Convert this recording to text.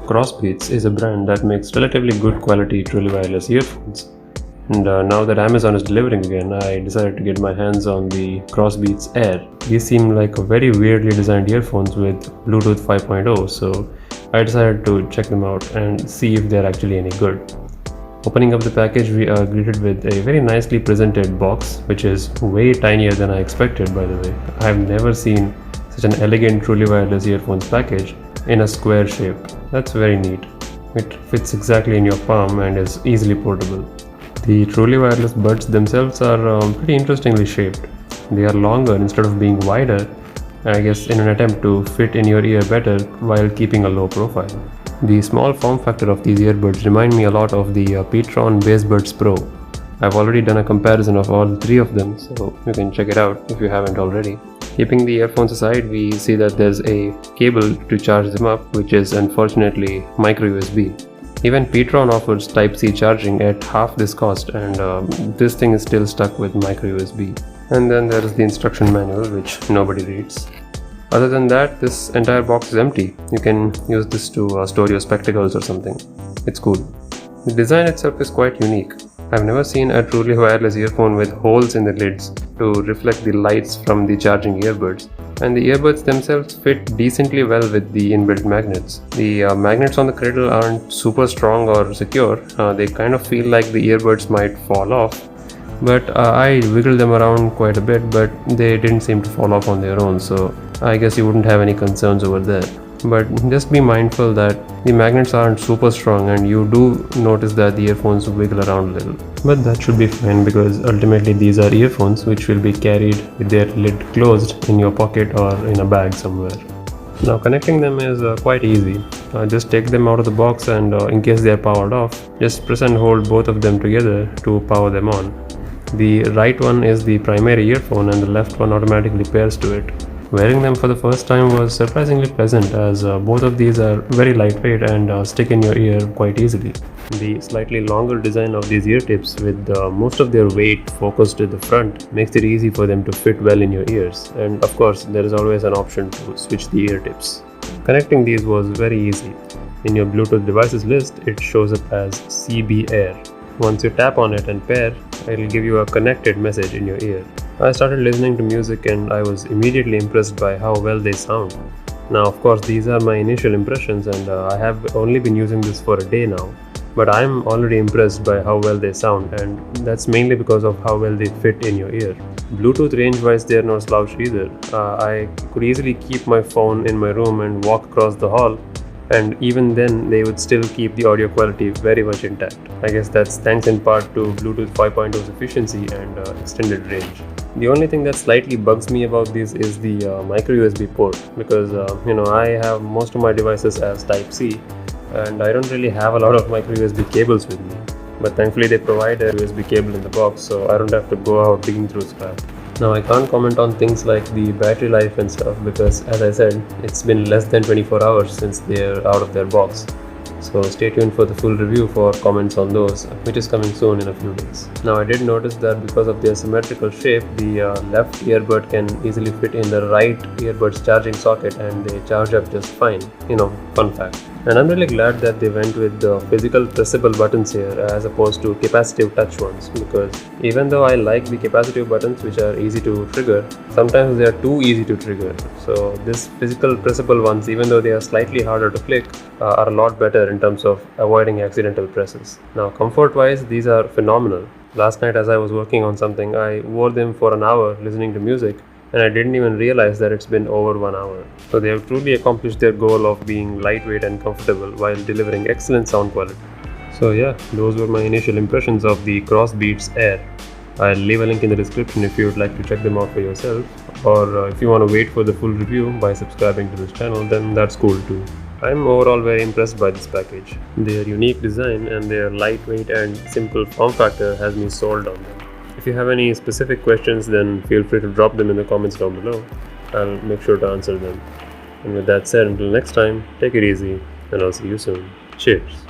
CrossBeats is a brand that makes relatively good quality truly wireless earphones. And now that Amazon is delivering again, I decided to get my hands on the CrossBeats Air. These seem like a very weirdly designed earphones with Bluetooth 5.0, so I decided to check them out and see if they're actually any good. Opening up the package, we are greeted with a very nicely presented box, which is way tinier than I expected, by the way. I have never seen such an elegant truly wireless earphones package in a square shape. That's very neat. It fits exactly in your palm and is easily portable. The truly wireless buds themselves are pretty interestingly shaped. They are longer instead of being wider, I guess in an attempt to fit in your ear better while keeping a low profile. The small form factor of these earbuds remind me a lot of the Petron BassBuds Pro. I've already done a comparison of all three of them, so you can check it out if you haven't already. Keeping the earphones aside, we see that there's a cable to charge them up, which is unfortunately micro USB. Even Petron offers Type-C charging at half this cost, and this thing is still stuck with micro USB. And then there is the instruction manual, which nobody reads. Other than that, this entire box is empty. You can use this to store your spectacles or something. It's cool. The design itself is quite unique. I've never seen a truly wireless earphone with holes in the lids to reflect the lights from the charging earbuds. And the earbuds themselves fit decently well with the inbuilt magnets. The magnets on the cradle aren't super strong or secure. They kind of feel like the earbuds might fall off. But I wiggled them around quite a bit, but they didn't seem to fall off on their own, so I guess you wouldn't have any concerns over there. But just be mindful that the magnets aren't super strong and you do notice that the earphones wiggle around a little. But that should be fine because ultimately these are earphones which will be carried with their lid closed in your pocket or in a bag somewhere. Now connecting them is quite easy. Just take them out of the box and in case they are powered off, just press and hold both of them together to power them on. The right one is the primary earphone and the left one automatically pairs to it. Wearing them for the first time was surprisingly pleasant as both of these are very lightweight and stick in your ear quite easily. The slightly longer design of these ear tips with most of their weight focused to the front makes it easy for them to fit well in your ears, and of course there is always an option to switch the ear tips. Connecting these was very easy. In your Bluetooth devices list it shows up as CB Air. Once you tap on it and pair, it will give you a connected message in your ear. I started listening to music and I was immediately impressed by how well they sound. Now of course these are my initial impressions and I have only been using this for a day now. But I'm already impressed by how well they sound, and that's mainly because of how well they fit in your ear. Bluetooth range wise they're no slouch either. I could easily keep my phone in my room and walk across the hall, and even then they would still keep the audio quality very much intact. I guess that's thanks in part to Bluetooth 5.0's efficiency and extended range. The only thing that slightly bugs me about this is the micro USB port, because I have most of my devices as Type-C and I don't really have a lot of micro USB cables with me. But thankfully they provide a USB cable in the box, so I don't have to go out digging through scrap. Now I can't comment on things like the battery life and stuff because, as I said, it's been less than 24 hours since they're out of their box. So stay tuned for the full review for comments on those, which is coming soon in a few days. Now I did notice that because of their symmetrical shape, the left earbud can easily fit in the right earbud's charging socket and they charge up just fine. Fun fact. And I'm really glad that they went with the physical pressable buttons here as opposed to capacitive touch ones, because even though I like the capacitive buttons which are easy to trigger, sometimes they are too easy to trigger. So this physical pressable ones, even though they are slightly harder to click, are a lot better in terms of avoiding accidental presses. Now comfort wise these are phenomenal. Last night as I was working on something, I wore them for an hour listening to music, and I didn't even realize that it's been over 1 hour. So they have truly accomplished their goal of being lightweight and comfortable while delivering excellent sound quality. So yeah, those were my initial impressions of the CrossBeats Air. I'll leave a link in the description if you would like to check them out for yourself, or if you want to wait for the full review by subscribing to this channel, then that's cool too. I'm overall very impressed by this package. Their unique design and their lightweight and simple form factor has me sold on them. If you have any specific questions, then feel free to drop them in the comments down below. I'll make sure to answer them. And with that said, until next time, take it easy and I'll see you soon. Cheers!